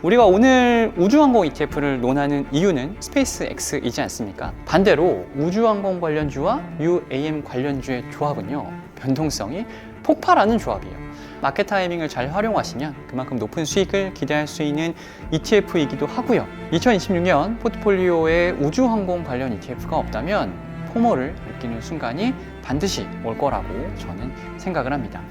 우리가 오늘 우주항공 ETF를 논하는 이유는 스페이스X이지 않습니까? 반대로 우주항공 관련주와 UAM 관련주의 조합은요, 변동성이 폭발하는 조합이에요. 마켓 타이밍을 잘 활용하시면 그만큼 높은 수익을 기대할 수 있는 ETF이기도 하고요. 2026년 포트폴리오에 우주항공 관련 ETF가 없다면 포모를 느끼는 순간이 반드시 올 거라고 저는 생각을 합니다.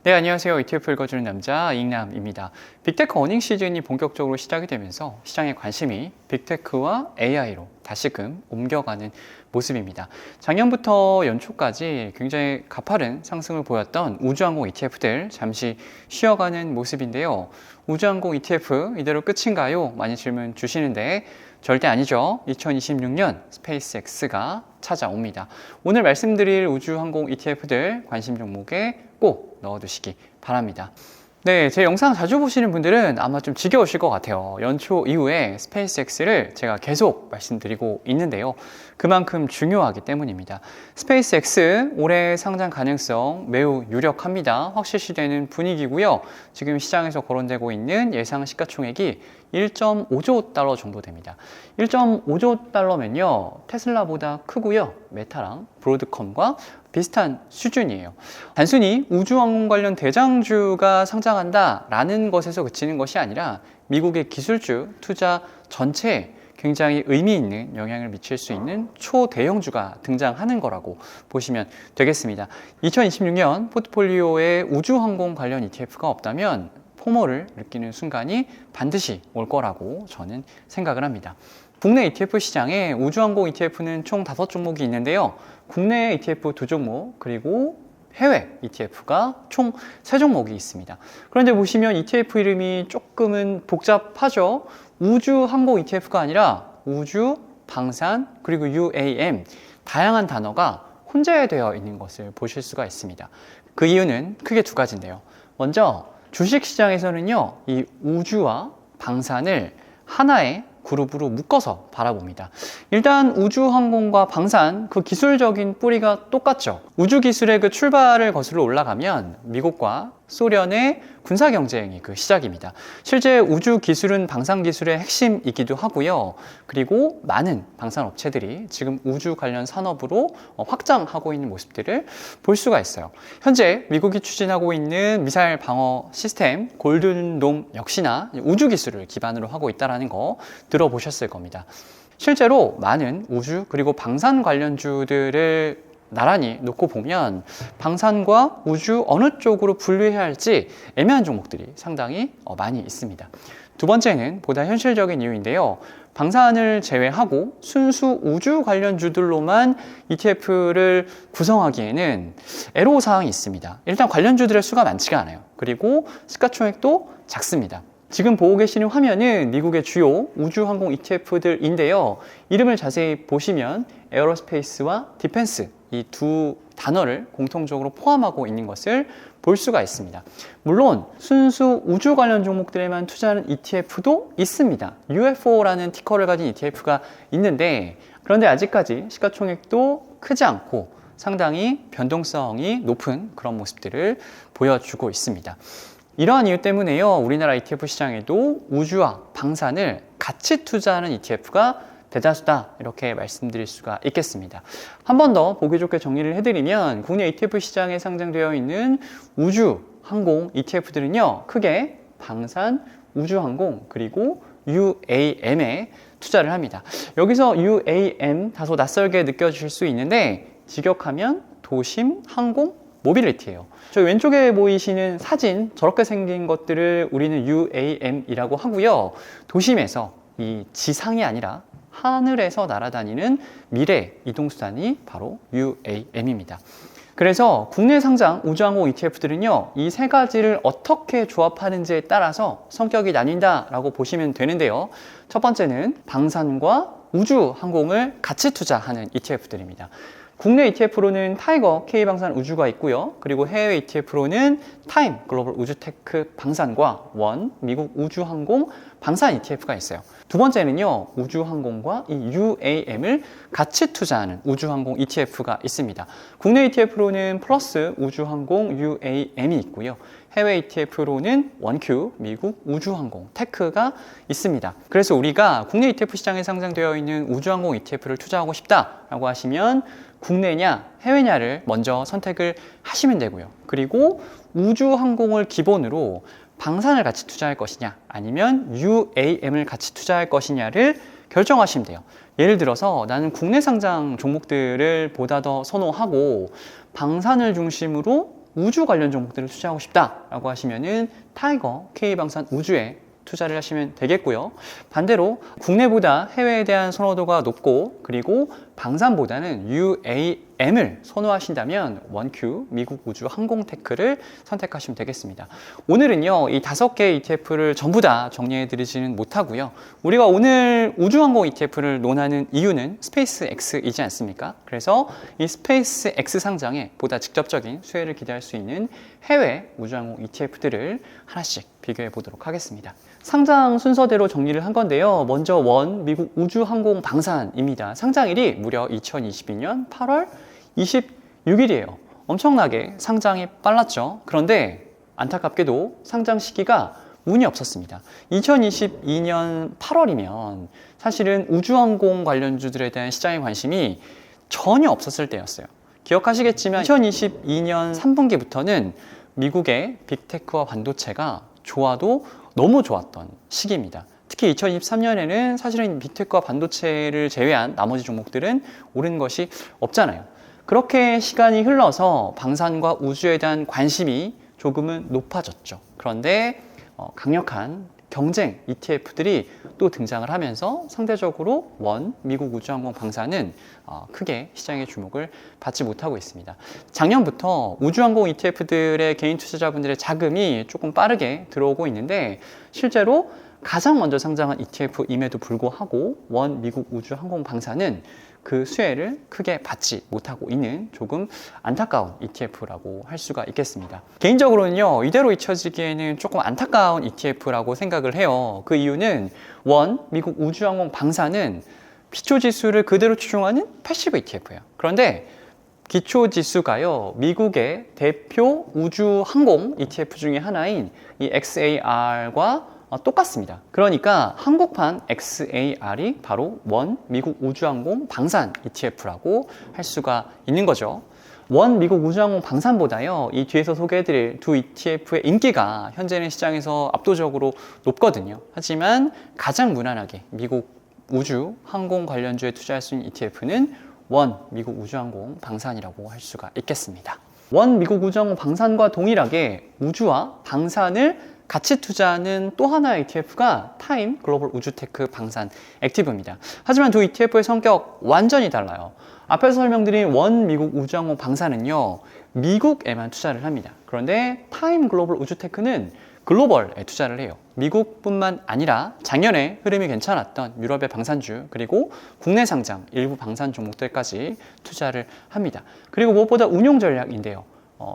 네, 안녕하세요. ETF 읽어주는 남자 이익남입니다. 빅테크 어닝 시즌이 본격적으로 시작이 되면서 시장의 관심이 빅테크와 AI로 다시금 옮겨가는 모습입니다. 작년부터 연초까지 굉장히 가파른 상승을 보였던 우주항공 ETF들 잠시 쉬어가는 모습인데요. 우주항공 ETF 이대로 끝인가요? 많이 질문 주시는데 절대 아니죠. 2026년 스페이스X가 찾아옵니다. 오늘 말씀드릴 우주항공 ETF들 관심 종목에 꼭 넣어두시기 바랍니다. 네, 제 영상 자주 보시는 분들은 아마 좀 지겨우실 것 같아요. 연초 이후에 스페이스X를 제가 계속 말씀드리고 있는데요. 그만큼 중요하기 때문입니다. 스페이스X 올해 상장 가능성 매우 유력합니다. 확실시되는 분위기고요. 지금 시장에서 거론되고 있는 예상 시가총액이 1.5조 달러 정도 됩니다. 1.5조 달러면요, 테슬라보다 크고요. 메타랑 브로드컴과 비슷한 수준이에요. 단순히 우주항공 관련 대장주가 상장한다라는 것에서 그치는 것이 아니라 미국의 기술주 투자 전체에 굉장히 의미 있는 영향을 미칠 수 있는 초대형주가 등장하는 거라고 보시면 되겠습니다. 2026년 포트폴리오에 우주항공 관련 ETF가 없다면 포모를 느끼는 순간이 반드시 올 거라고 저는 생각을 합니다. 국내 ETF 시장에 우주항공 ETF는 총 5종목이 있는데요. 국내 ETF 2종목, 그리고 해외 ETF가 총 3종목이 있습니다. 그런데 보시면 ETF 이름이 조금은 복잡하죠. 우주항공 ETF가 아니라 우주, 방산, 그리고 UAM, 다양한 단어가 혼재되어 있는 것을 보실 수가 있습니다. 그 이유는 크게 두 가지인데요. 먼저 주식시장에서는요, 이 우주와 방산을 하나의 그룹으로 묶어서 바라봅니다. 일단 우주항공과 방산, 그 기술적인 뿌리가 똑같죠. 우주기술의 그 출발을 거슬러 올라가면 미국과 소련의 군사경쟁이 그 시작입니다. 실제 우주기술은 방산기술의 핵심이기도 하고요. 그리고 많은 방산업체들이 지금 우주 관련 산업으로 확장하고 있는 모습들을 볼 수가 있어요. 현재 미국이 추진하고 있는 미사일 방어 시스템 골든돔 역시나 우주기술을 기반으로 하고 있다는 거 들어보셨을 겁니다. 실제로 많은 우주 그리고 방산 관련주들을 나란히 놓고 보면 방산과 우주 어느 쪽으로 분류해야 할지 애매한 종목들이 상당히 많이 있습니다. 두 번째는 보다 현실적인 이유인데요. 방산을 제외하고 순수 우주 관련주들로만 ETF를 구성하기에는 애로사항이 있습니다. 일단 관련주들의 수가 많지가 않아요. 그리고 시가총액도 작습니다. 지금 보고 계시는 화면은 미국의 주요 우주항공 ETF들인데요. 이름을 자세히 보시면 에어로스페이스와 디펜스, 이 두 단어를 공통적으로 포함하고 있는 것을 볼 수가 있습니다. 물론 순수 우주 관련 종목들에만 투자하는 ETF도 있습니다. UFO라는 티커를 가진 ETF가 있는데, 그런데 아직까지 시가총액도 크지 않고 상당히 변동성이 높은 그런 모습들을 보여주고 있습니다. 이러한 이유 때문에요, 우리나라 ETF 시장에도 우주와 방산을 같이 투자하는 ETF가 대다수다, 이렇게 말씀드릴 수가 있겠습니다. 한 번 더 보기 좋게 정리를 해드리면 국내 ETF 시장에 상장되어 있는 우주 항공 ETF들은요, 크게 방산, 우주항공, 그리고 UAM에 투자를 합니다. 여기서 UAM 다소 낯설게 느껴지실 수 있는데, 직역하면 도심, 항공, 모빌리티예요. 저 왼쪽에 보이시는 사진, 저렇게 생긴 것들을 우리는 UAM이라고 하고요. 도심에서 이 지상이 아니라 하늘에서 날아다니는 미래 이동수단이 바로 UAM입니다. 그래서 국내 상장 우주항공 ETF들은요, 이 세 가지를 어떻게 조합하는지에 따라서 성격이 나뉜다라고 보시면 되는데요. 첫 번째는 방산과 우주항공을 같이 투자하는 ETF들입니다. 국내 ETF로는 타이거 K방산 우주가 있고요. 그리고 해외 ETF로는 타임 글로벌 우주테크 방산과 원 미국 우주항공 방산 ETF가 있어요. 두 번째는요, 우주항공과 이 UAM을 같이 투자하는 우주항공 ETF가 있습니다. 국내 ETF로는 플러스 우주항공 UAM이 있고요. 해외 ETF로는 원큐 미국 우주항공 테크가 있습니다. 그래서 우리가 국내 ETF 시장에 상장되어 있는 우주항공 ETF를 투자하고 싶다라고 하시면 국내냐 해외냐를 먼저 선택을 하시면 되고요. 그리고 우주항공을 기본으로 방산을 같이 투자할 것이냐 아니면 UAM을 같이 투자할 것이냐를 결정하시면 돼요. 예를 들어서 나는 국내 상장 종목들을 보다 더 선호하고 방산을 중심으로 우주 관련 종목들을 투자하고 싶다라고 하시면은 타이거 K방산 우주에 투자를 하시면 되겠고요. 반대로 국내보다 해외에 대한 선호도가 높고 그리고 방산보다는 UAM을 선호하신다면 원큐 미국 우주 항공테크를 선택하시면 되겠습니다. 오늘은요, 이 5개 ETF를 전부 다 정리해 드리지는 못하고요. 우리가 오늘 우주항공 ETF를 논하는 이유는 스페이스 X이지 않습니까? 그래서 이 스페이스 X 상장에 보다 직접적인 수혜를 기대할 수 있는 해외 우주항공 ETF들을 하나씩 비교해 보도록 하겠습니다. 상장 순서대로 정리를 한 건데요. 먼저 원 미국 우주항공 방산입니다. 상장일이 무려 2022년 8월 26일이에요. 엄청나게 상장이 빨랐죠. 그런데 안타깝게도 상장 시기가 운이 없었습니다. 2022년 8월이면 사실은 우주항공 관련주들에 대한 시장의 관심이 전혀 없었을 때였어요. 기억하시겠지만 2022년 3분기부터는 미국의 빅테크와 반도체가 좋아도 너무 좋았던 시기입니다. 특히 2023년에는 사실은 빅테크와 반도체를 제외한 나머지 종목들은 오른 것이 없잖아요. 그렇게 시간이 흘러서 방산과 우주에 대한 관심이 조금은 높아졌죠. 그런데 강력한 경쟁 ETF들이 또 등장을 하면서 상대적으로 원 미국 우주항공 방산은 크게 시장의 주목을 받지 못하고 있습니다. 작년부터 우주항공 ETF들의 개인 투자자분들의 자금이 조금 빠르게 들어오고 있는데 실제로 가장 먼저 상장한 ETF임에도 불구하고 원 미국 우주항공 방산은 그 수혜를 크게 받지 못하고 있는 조금 안타까운 ETF라고 할 수가 있겠습니다. 개인적으로는요, 이대로 잊혀지기에는 조금 안타까운 ETF라고 생각을 해요. 그 이유는 원 미국 우주항공 방산은 기초지수를 그대로 추종하는 패시브 ETF예요. 그런데 기초지수가요, 미국의 대표 우주항공 ETF 중에 하나인 이 XAR과 똑같습니다. 그러니까 한국판 XAR이 바로 원 미국 우주항공 방산 ETF라고 할 수가 있는 거죠. 원 미국 우주항공 방산보다요, 이 뒤에서 소개해드릴 두 ETF의 인기가 현재는 시장에서 압도적으로 높거든요. 하지만 가장 무난하게 미국 우주 항공 관련주에 투자할 수 있는 ETF는 원 미국 우주항공 방산이라고 할 수가 있겠습니다. 원 미국 우주항공 방산과 동일하게 우주와 방산을 같이 투자하는 또 하나의 ETF가 타임 글로벌 우주테크 방산 액티브입니다. 하지만 두 ETF의 성격 완전히 달라요. 앞에서 설명드린 원 미국 우주항공 방산은요, 미국에만 투자를 합니다. 그런데 타임 글로벌 우주테크는 글로벌에 투자를 해요. 미국뿐만 아니라 작년에 흐름이 괜찮았던 유럽의 방산주 그리고 국내 상장 일부 방산 종목들까지 투자를 합니다. 그리고 무엇보다 운용 전략인데요.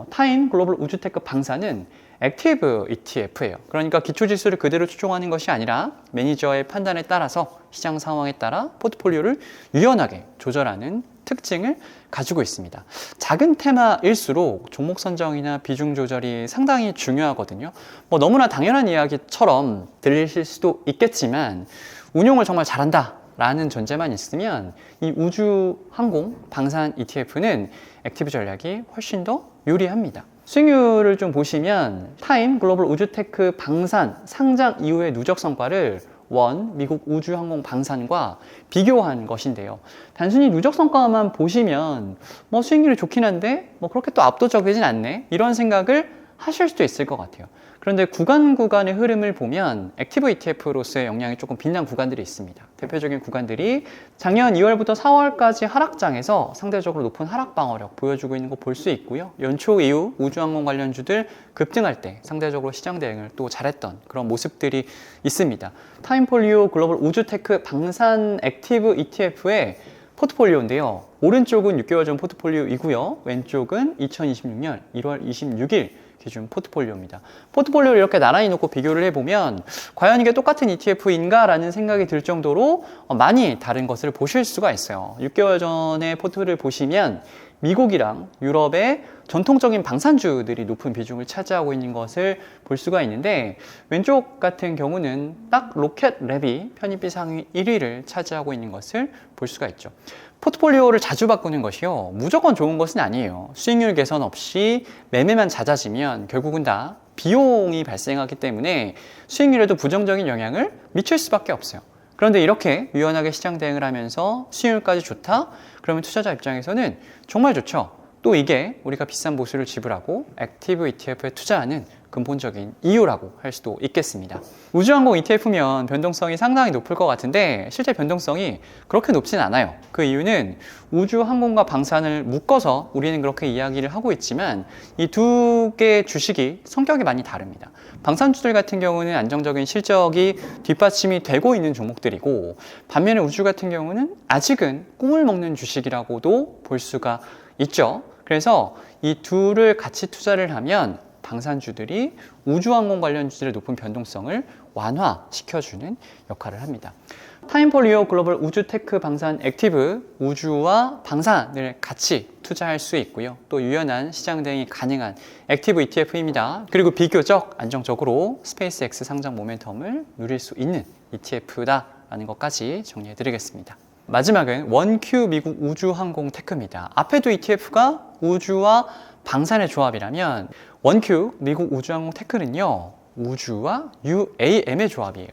타임 글로벌 우주테크 방산은 액티브 ETF예요. 그러니까 기초지수를 그대로 추종하는 것이 아니라 매니저의 판단에 따라서 시장 상황에 따라 포트폴리오를 유연하게 조절하는 특징을 가지고 있습니다. 작은 테마일수록 종목 선정이나 비중 조절이 상당히 중요하거든요. 너무나 당연한 이야기처럼 들리실 수도 있겠지만 운용을 정말 잘한다 라는 전제만 있으면 이 우주항공 방산 ETF는 액티브 전략이 훨씬 더 유리합니다. 수익률을 좀 보시면 타임 글로벌 우주테크 방산 상장 이후의 누적 성과를 원 미국 우주항공 방산과 비교한 것인데요. 단순히 누적 성과만 보시면 수익률이 좋긴 한데 그렇게 또 압도적이진 않네, 이런 생각을 하실 수도 있을 것 같아요. 그런데 구간의 흐름을 보면 액티브 ETF로서의 영향이 조금 빛난 구간들이 있습니다. 대표적인 구간들이 작년 2월부터 4월까지 하락장에서 상대적으로 높은 하락 방어력 보여주고 있는 거 볼 수 있고요. 연초 이후 우주항공 관련주들 급등할 때 상대적으로 시장 대응을 또 잘했던 그런 모습들이 있습니다. 타임폴리오 글로벌 우주테크 방산 액티브 ETF의 포트폴리오인데요. 오른쪽은 6개월 전 포트폴리오이고요. 왼쪽은 2026년 1월 26일 기준 포트폴리오입니다. 포트폴리오를 이렇게 나란히 놓고 비교를 해보면 과연 이게 똑같은 ETF인가 라는 생각이 들 정도로 많이 다른 것을 보실 수가 있어요. 6개월 전에 포트를 보시면 미국이랑 유럽의 전통적인 방산주들이 높은 비중을 차지하고 있는 것을 볼 수가 있는데, 왼쪽 같은 경우는 딱 로켓랩이 편입비 상위 1위를 차지하고 있는 것을 볼 수가 있죠. 포트폴리오를 자주 바꾸는 것이요, 무조건 좋은 것은 아니에요. 수익률 개선 없이 매매만 잦아지면 결국은 다 비용이 발생하기 때문에 수익률에도 부정적인 영향을 미칠 수밖에 없어요. 그런데 이렇게 유연하게 시장 대응을 하면서 수익률까지 좋다? 그러면 투자자 입장에서는 정말 좋죠. 또 이게 우리가 비싼 보수를 지불하고 액티브 ETF에 투자하는 근본적인 이유라고 할 수도 있겠습니다. 우주항공 ETF면 변동성이 상당히 높을 것 같은데 실제 변동성이 그렇게 높진 않아요. 그 이유는 우주항공과 방산을 묶어서 우리는 그렇게 이야기를 하고 있지만 이 두 개의 주식이 성격이 많이 다릅니다. 방산주들 같은 경우는 안정적인 실적이 뒷받침이 되고 있는 종목들이고, 반면에 우주 같은 경우는 아직은 꿈을 먹는 주식이라고도 볼 수가 있죠. 그래서 이 둘을 같이 투자를 하면 방산주들이 우주항공 관련주들의 높은 변동성을 완화시켜주는 역할을 합니다. 타임폴리오 글로벌 우주테크 방산 액티브, 우주와 방산을 같이 투자할 수 있고요. 또 유연한 시장 대응이 가능한 액티브 ETF입니다. 그리고 비교적 안정적으로 스페이스X 상장 모멘텀을 누릴 수 있는 ETF다라는 것까지 정리해 드리겠습니다. 마지막은 원큐 미국 우주항공 테크입니다. 앞에도 ETF가 우주와 방산의 조합이라면 원큐 미국 우주항공 테크는요, 우주와 UAM의 조합이에요.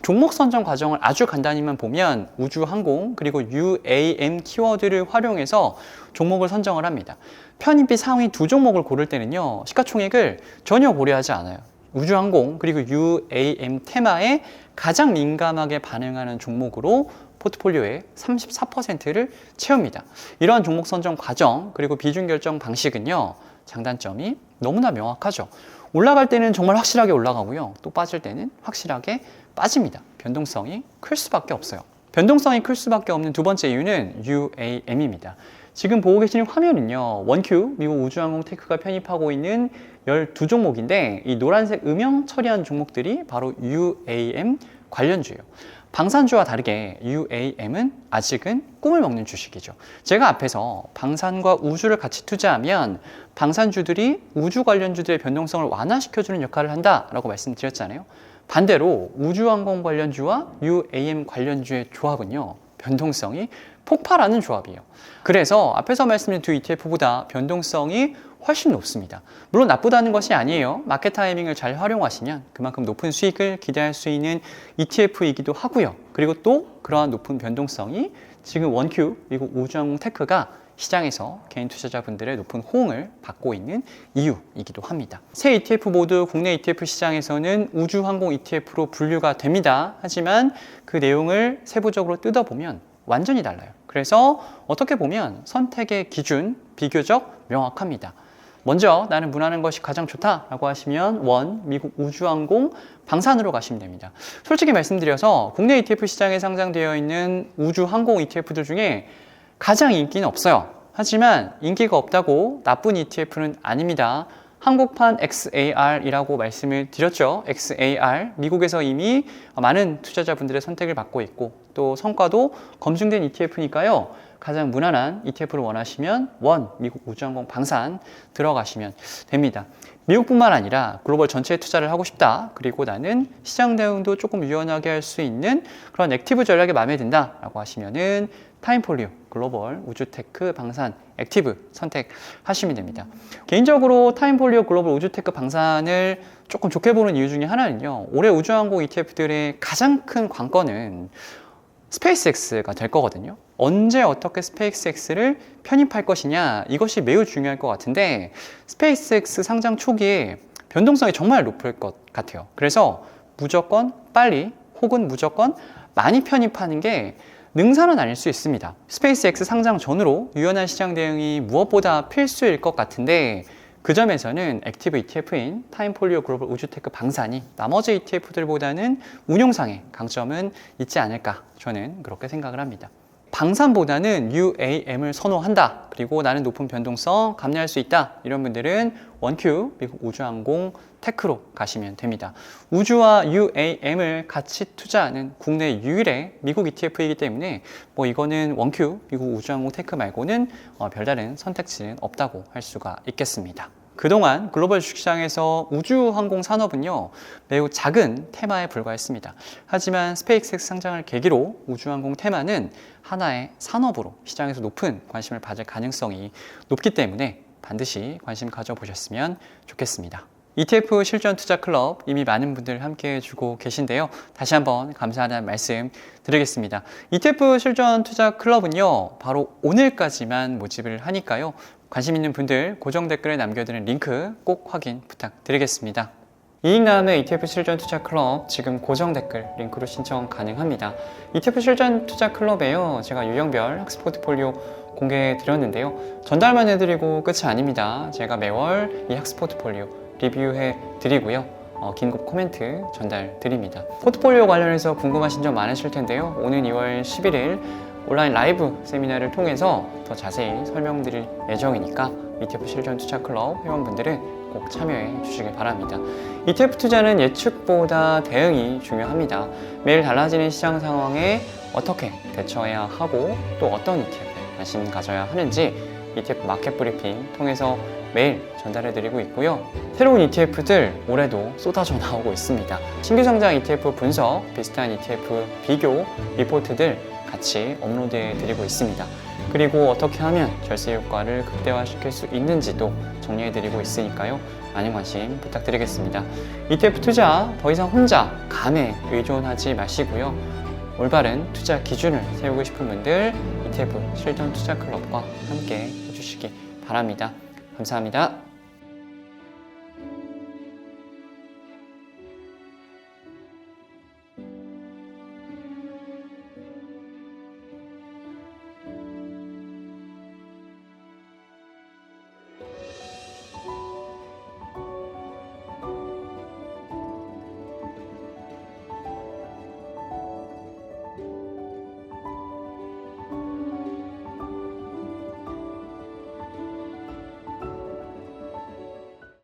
종목 선정 과정을 아주 간단히만 보면 우주항공 그리고 UAM 키워드를 활용해서 종목을 선정을 합니다. 편입비 상위 두 종목을 고를 때는요, 시가총액을 전혀 고려하지 않아요. 우주항공 그리고 UAM 테마에 가장 민감하게 반응하는 종목으로 포트폴리오의 34%를 채웁니다. 이러한 종목 선정 과정 그리고 비중 결정 방식은요, 장단점이 너무나 명확하죠. 올라갈 때는 정말 확실하게 올라가고요, 또 빠질 때는 확실하게 빠집니다. 변동성이 클 수밖에 없어요. 변동성이 클 수밖에 없는 두 번째 이유는 UAM입니다. 지금 보고 계시는 화면은요, 원큐 미국 우주항공 테크가 편입하고 있는 12종목인데 이 노란색 음영 처리한 종목들이 바로 UAM 관련주예요. 방산주와 다르게 UAM은 아직은 꿈을 먹는 주식이죠. 제가 앞에서 방산과 우주를 같이 투자하면 방산주들이 우주 관련주들의 변동성을 완화시켜주는 역할을 한다라고 말씀드렸잖아요. 반대로 우주항공 관련주와 UAM 관련주의 조합은요, 변동성이 폭발하는 조합이에요. 그래서 앞에서 말씀드린 두 ETF보다 변동성이 훨씬 높습니다. 물론 나쁘다는 것이 아니에요. 마켓 타이밍을 잘 활용하시면 그만큼 높은 수익을 기대할 수 있는 ETF이기도 하고요. 그리고 또 그러한 높은 변동성이 지금 원큐 미국 우주항공 테크가 시장에서 개인 투자자분들의 높은 호응을 받고 있는 이유이기도 합니다. 세 ETF 모두 국내 ETF 시장에서는 우주항공 ETF로 분류가 됩니다. 하지만 그 내용을 세부적으로 뜯어보면 완전히 달라요. 그래서 어떻게 보면 선택의 기준 비교적 명확합니다. 먼저 나는 무난한 것이 가장 좋다라고 하시면 원 미국 우주항공 방산으로 가시면 됩니다. 솔직히 말씀드려서 국내 ETF 시장에 상장되어 있는 우주항공 ETF들 중에 가장 인기는 없어요. 하지만 인기가 없다고 나쁜 ETF는 아닙니다. 한국판 XAR이라고 말씀을 드렸죠. XAR, 미국에서 이미 많은 투자자분들의 선택을 받고 있고 또 성과도 검증된 ETF니까요. 가장 무난한 ETF를 원하시면 원 미국 우주항공 방산 들어가시면 됩니다. 미국뿐만 아니라 글로벌 전체에 투자를 하고 싶다. 그리고 나는 시장 대응도 조금 유연하게 할 수 있는 그런 액티브 전략이 마음에 든다라고 하시면은 타임폴리오 글로벌 우주테크 방산 액티브 선택하시면 됩니다. 개인적으로 타임폴리오 글로벌 우주테크 방산을 조금 좋게 보는 이유 중에 하나는요, 올해 우주항공 ETF들의 가장 큰 관건은 스페이스X가 될 거거든요. 언제 어떻게 스페이스X를 편입할 것이냐, 이것이 매우 중요할 것 같은데 스페이스X 상장 초기에 변동성이 정말 높을 것 같아요. 그래서 무조건 빨리 혹은 무조건 많이 편입하는 게 능사는 아닐 수 있습니다. 스페이스X 상장 전으로 유연한 시장 대응이 무엇보다 필수일 것 같은데 그 점에서는 액티브 ETF인 타임폴리오 글로벌 우주테크 방산이 나머지 ETF들보다는 운용상의 강점은 있지 않을까, 저는 그렇게 생각을 합니다. 방산보다는 UAM을 선호한다. 그리고 나는 높은 변동성 감내할 수 있다. 이런 분들은 원큐 미국 우주항공 테크로 가시면 됩니다. 우주와 UAM을 같이 투자하는 국내 유일의 미국 ETF이기 때문에 뭐 이거는 원큐 미국 우주항공 테크 말고는 별다른 선택지는 없다고 할 수가 있겠습니다. 그동안 글로벌 주식시장에서 우주항공 산업은요 매우 작은 테마에 불과했습니다. 하지만 스페이스X 상장을 계기로 우주항공 테마는 하나의 산업으로 시장에서 높은 관심을 받을 가능성이 높기 때문에 반드시 관심 가져보셨으면 좋겠습니다. ETF 실전 투자 클럽 이미 많은 분들 함께 해주고 계신데요. 다시 한번 감사하다는 말씀 드리겠습니다. ETF 실전 투자 클럽은요 바로 오늘까지만 모집을 하니까요. 관심 있는 분들 고정 댓글에 남겨드린 링크 꼭 확인 부탁드리겠습니다. 이익남의 ETF 실전 투자 클럽 지금 고정 댓글 링크로 신청 가능합니다. ETF 실전 투자 클럽에요. 제가 유형별 학습 포트폴리오 공개해 드렸는데요. 전달만 해드리고 끝이 아닙니다. 제가 매월 이 학습 포트폴리오 리뷰해 드리고요. 긴급 코멘트 전달 드립니다. 포트폴리오 관련해서 궁금하신 점 많으실 텐데요. 오는 2월 11일 온라인 라이브 세미나를 통해서 더 자세히 설명드릴 예정이니까 ETF 실전 투자 클럽 회원분들은 꼭 참여해 주시길 바랍니다. ETF 투자는 예측보다 대응이 중요합니다. 매일 달라지는 시장 상황에 어떻게 대처해야 하고 또 어떤 ETF에 관심 가져야 하는지 ETF 마켓 브리핑 통해서 매일 전달해드리고 있고요. 새로운 ETF들 올해도 쏟아져 나오고 있습니다. 신규 상장 ETF 분석, 비슷한 ETF 비교 리포트들 같이 업로드해드리고 있습니다. 그리고 어떻게 하면 절세 효과를 극대화시킬 수 있는지도 정리해드리고 있으니까요. 많은 관심 부탁드리겠습니다. ETF 투자 더 이상 혼자 감에 의존하지 마시고요. 올바른 투자 기준을 세우고 싶은 분들 ETF 실전 투자 클럽과 함께 해주시기 바랍니다. 감사합니다.